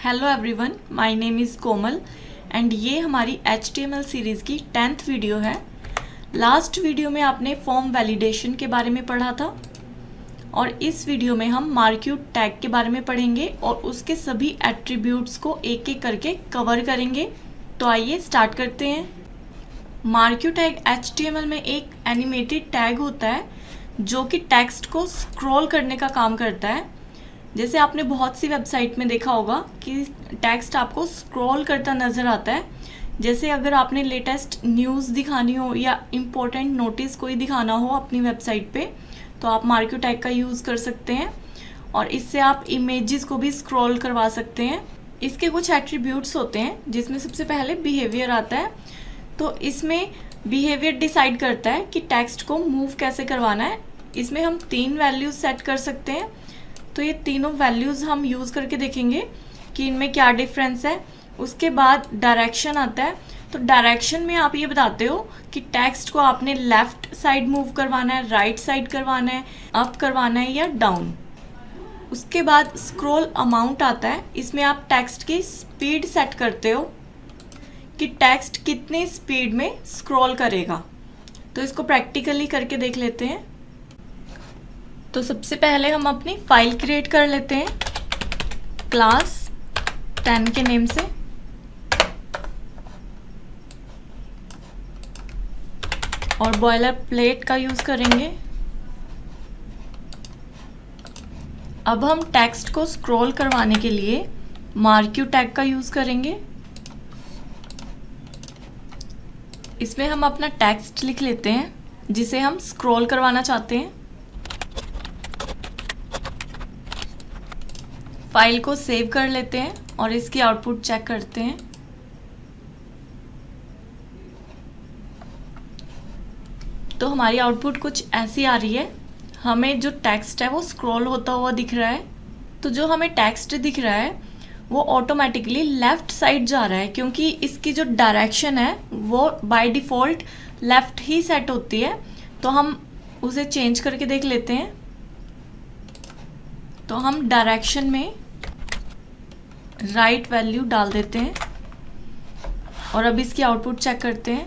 Hello everyone, my name is Komal and ये हमारी HTML series की 10th वीडियो है। लास्ट वीडियो में आपने फॉर्म वैलिडेशन के बारे में पढ़ा था और इस वीडियो में हम मार्क्यूट टैग के बारे में पढ़ेंगे और उसके सभी एट्रीब्यूट्स को एक एक करके कवर करेंगे। तो आइए स्टार्ट करते हैं। मार्क्यूट टैग HTML में एक एनिमेटेड टैग होता है जो कि टेक्स्ट को स्क्रॉल करने का काम करता है। जैसे आपने बहुत सी वेबसाइट में देखा होगा कि टेक्स्ट आपको स्क्रॉल करता नज़र आता है। जैसे अगर आपने लेटेस्ट न्यूज़ दिखानी हो या इम्पोर्टेंट नोटिस कोई दिखाना हो अपनी वेबसाइट पे, तो आप मार्क्यूट टैग का यूज़ कर सकते हैं और इससे आप इमेजेस को भी स्क्रॉल करवा सकते हैं। इसके कुछ एट्रीब्यूट्स होते हैं जिसमें सबसे पहले बिहेवियर आता है। तो इसमें बिहेवियर डिसाइड करता है कि टेक्स्ट को मूव कैसे करवाना है। इसमें हम 3 वैल्यूज़ सेट कर सकते हैं। तो ये तीनों वैल्यूज़ हम यूज़ करके देखेंगे कि इनमें क्या डिफरेंस है। उसके बाद डायरेक्शन आता है। तो डायरेक्शन में आप ये बताते हो कि टेक्स्ट को आपने लेफ़्ट साइड मूव करवाना है, राइट साइड करवाना है, अप करवाना है या डाउन। उसके बाद स्क्रॉल अमाउंट आता है। इसमें आप टेक्स्ट की स्पीड सेट करते हो कि टेक्स्ट कितनी स्पीड में स्क्रॉल करेगा। तो इसको प्रैक्टिकली करके देख लेते हैं। तो सबसे पहले हम अपनी फाइल क्रिएट कर लेते हैं क्लास 10 के नेम से। और बॉयलर प्लेट का यूज़ करेंगे। अब हम टेक्स्ट को स्क्रॉल करवाने के लिए मार्क्यूट टैग का यूज़ करेंगे। इसमें हम अपना टेक्स्ट लिख लेते हैं जिसे हम स्क्रॉल करवाना चाहते हैं। फाइल को सेव कर लेते हैं और इसकी आउटपुट चेक करते हैं। तो हमारी आउटपुट कुछ ऐसी आ रही है। हमें जो टेक्स्ट है वो स्क्रॉल होता हुआ दिख रहा है। तो जो हमें टेक्स्ट दिख रहा है वो ऑटोमेटिकली लेफ़्ट साइड जा रहा है, क्योंकि इसकी जो डायरेक्शन है वो by default left he set होती है। तो हम उसे चेंज करके देख लेते हैं। तो हम डायरेक्शन में राइट वैल्यू डाल देते हैं और अब इसकी आउटपुट चेक करते हैं।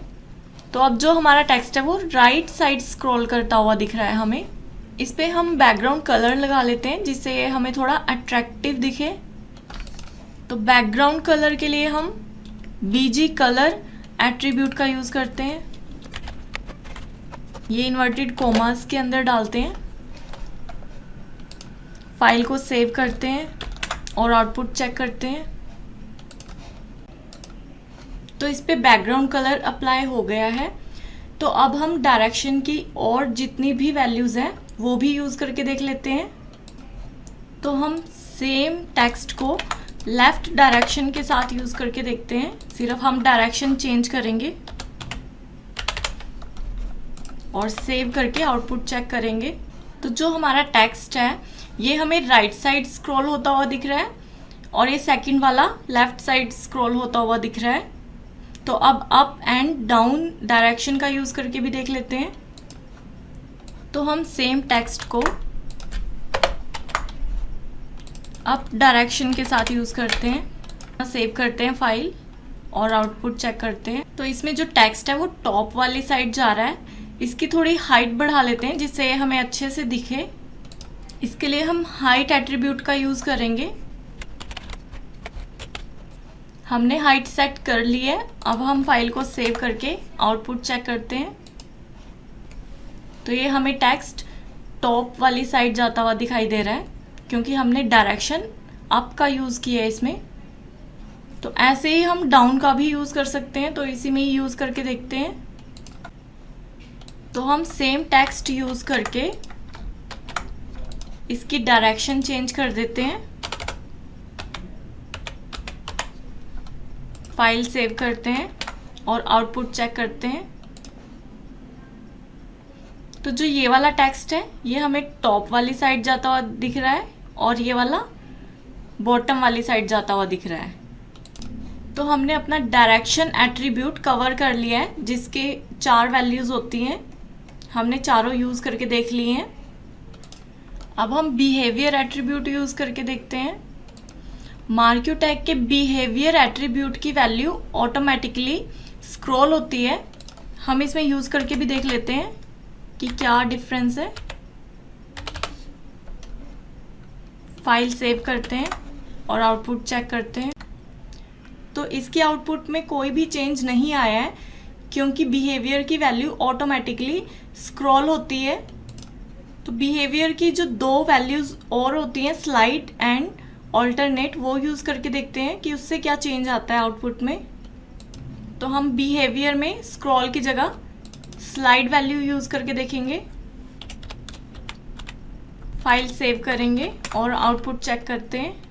तो अब जो हमारा टेक्स्ट है वो राइट साइड स्क्रॉल करता हुआ दिख रहा है हमें। इस पे हम बैकग्राउंड कलर लगा लेते हैं जिससे हमें थोड़ा अट्रैक्टिव दिखे। तो बैकग्राउंड कलर के लिए हम BG कलर एट्रीब्यूट का यूज़ करते हैं। ये इन्वर्टेड कोमास के अंदर डालते हैं। फाइल को सेव करते हैं और आउटपुट चेक करते हैं। तो इस पे बैकग्राउंड कलर अप्लाई हो गया है। तो अब हम डायरेक्शन की और जितनी भी वैल्यूज़ हैं वो भी यूज़ करके देख लेते हैं। तो हम सेम टेक्स्ट को लेफ़्ट डायरेक्शन के साथ यूज़ करके देखते हैं। सिर्फ हम डायरेक्शन चेंज करेंगे और सेव करके आउटपुट चेक करेंगे। तो जो हमारा टेक्स्ट है ये हमें राइट साइड स्क्रॉल होता हुआ दिख रहा है और ये सेकंड वाला लेफ़्ट साइड स्क्रॉल होता हुआ दिख रहा है। तो अब अप एंड डाउन डायरेक्शन का यूज़ करके भी देख लेते हैं। तो हम सेम टेक्स्ट को अप डायरेक्शन के साथ यूज़ करते हैं। सेव करते हैं फाइल और आउटपुट चेक करते हैं। तो इसमें जो टेक्स्ट है वो टॉप वाली साइड जा रहा है। इसकी थोड़ी हाइट बढ़ा लेते हैं जिससे हमें अच्छे से दिखे। इसके लिए हम हाइट एट्रीब्यूट का यूज़ करेंगे। हमने हाइट सेट कर ली है। अब हम फाइल को सेव करके आउटपुट चेक करते हैं। तो ये हमें टेक्स्ट टॉप वाली साइड जाता हुआ दिखाई दे रहा है क्योंकि हमने डायरेक्शन अप का यूज़ किया है इसमें। तो ऐसे ही हम डाउन का भी यूज़ कर सकते हैं। तो इसी में ही यूज़ करके देखते हैं। तो हम सेम टेक्स्ट यूज़ करके इसकी डायरेक्शन चेंज कर देते हैं। फाइल सेव करते हैं और आउटपुट चेक करते हैं। तो जो ये वाला टेक्स्ट है ये हमें टॉप वाली साइड जाता हुआ दिख रहा है और ये वाला बॉटम वाली साइड जाता हुआ दिख रहा है। तो हमने अपना डायरेक्शन एट्रीब्यूट कवर कर लिया है जिसके 4 वैल्यूज़ होती हैं। हमने चारों यूज़ करके देख लिए हैं। अब हम बिहेवियर एट्रीब्यूट यूज़ करके देखते हैं। मार्क्यू टैग के बिहेवियर एट्रीब्यूट की वैल्यू ऑटोमेटिकली स्क्रॉल होती है। हम इसमें यूज़ करके भी देख लेते हैं कि क्या डिफरेंस है। फाइल सेव करते हैं और आउटपुट चेक करते हैं। तो इसकी आउटपुट में कोई भी चेंज नहीं आया है क्योंकि बिहेवियर की वैल्यू ऑटोमेटिकली स्क्रॉल होती है। तो बिहेवियर की जो दो वैल्यूज़ और होती हैं, स्लाइड एंड ऑल्टरनेट, वो यूज़ करके देखते हैं कि उससे क्या चेंज आता है आउटपुट में। तो हम बिहेवियर में स्क्रॉल की जगह स्लाइड वैल्यू यूज़ करके देखेंगे। फाइल सेव करेंगे और आउटपुट चेक करते हैं।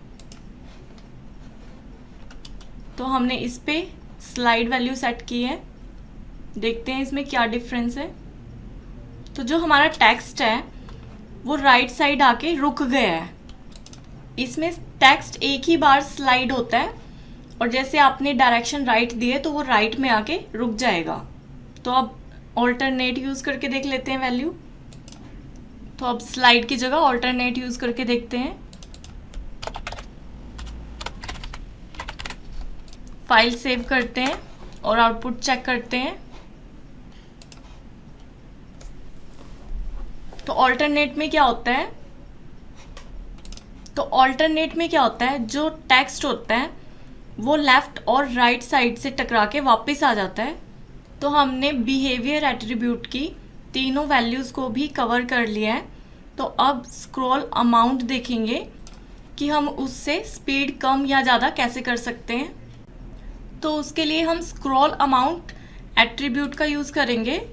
तो हमने इस पे स्लाइड वैल्यू सेट की है। देखते हैं इसमें क्या डिफरेंस है। तो जो हमारा टेक्स्ट है वो राइट साइड आके रुक गया है। इसमें टेक्स्ट एक ही बार स्लाइड होता है और जैसे आपने डायरेक्शन राइट दिए तो वो राइट में आके रुक जाएगा। तो अब ऑल्टरनेट यूज़ करके देख लेते हैं वैल्यू। तो अब स्लाइड की जगह ऑल्टरनेट यूज़ करके देखते हैं। फाइल सेव करते हैं और आउटपुट चेक करते हैं। तो ऑल्टरनेट में क्या होता है, जो टेक्स्ट होता है वो लेफ्ट और राइट साइड से टकरा के वापस आ जाता है। तो हमने बिहेवियर एट्रीब्यूट की तीनों वैल्यूज़ को भी कवर कर लिया है। तो अब स्क्रॉल अमाउंट देखेंगे कि हम उससे स्पीड कम या ज़्यादा कैसे कर सकते हैं। तो उसके लिए हम स्क्रॉल अमाउंट एट्रीब्यूट का यूज़ करेंगे।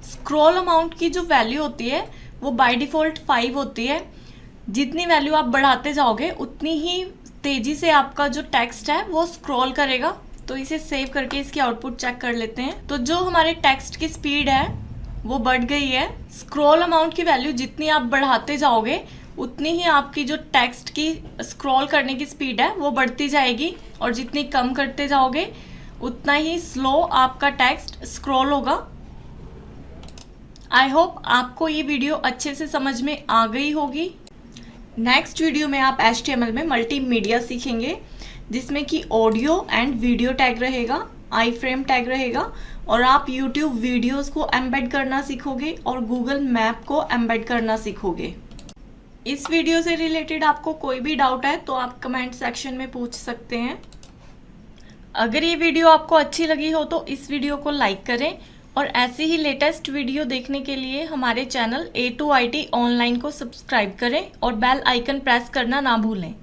स्क्रॉल अमाउंट की जो वैल्यू होती है वो बाय डिफ़ॉल्ट 5 होती है। जितनी वैल्यू आप बढ़ाते जाओगे उतनी ही तेज़ी से आपका जो टेक्स्ट है वो स्क्रॉल करेगा। तो इसे सेव करके इसकी आउटपुट चेक कर लेते हैं। तो जो हमारे टेक्स्ट की स्पीड है वो बढ़ गई है। स्क्रॉल अमाउंट की वैल्यू जितनी आप बढ़ाते जाओगे उतनी ही आपकी जो टेक्स्ट की स्क्रॉल करने की स्पीड है वो बढ़ती जाएगी और जितनी कम करते जाओगे उतना ही स्लो आपका टेक्स्ट स्क्रॉल होगा। आई होप आपको ये वीडियो अच्छे से समझ में आ गई होगी। नेक्स्ट वीडियो में आप HTML में मल्टीमीडिया सीखेंगे जिसमें कि ऑडियो एंड वीडियो टैग रहेगा, आई फ्रेम टैग रहेगा और आप YouTube वीडियोस को एम्बेड करना सीखोगे और गूगल मैप को एम्बेड करना सीखोगे। इस वीडियो से रिलेटेड आपको कोई भी डाउट है तो आप कमेंट सेक्शन में पूछ सकते हैं। अगर ये वीडियो आपको अच्छी लगी हो तो इस वीडियो को लाइक करें और ऐसी ही लेटेस्ट वीडियो देखने के लिए हमारे चैनल A2IT ऑनलाइन को सब्सक्राइब करें और बेल आइकन प्रेस करना ना भूलें।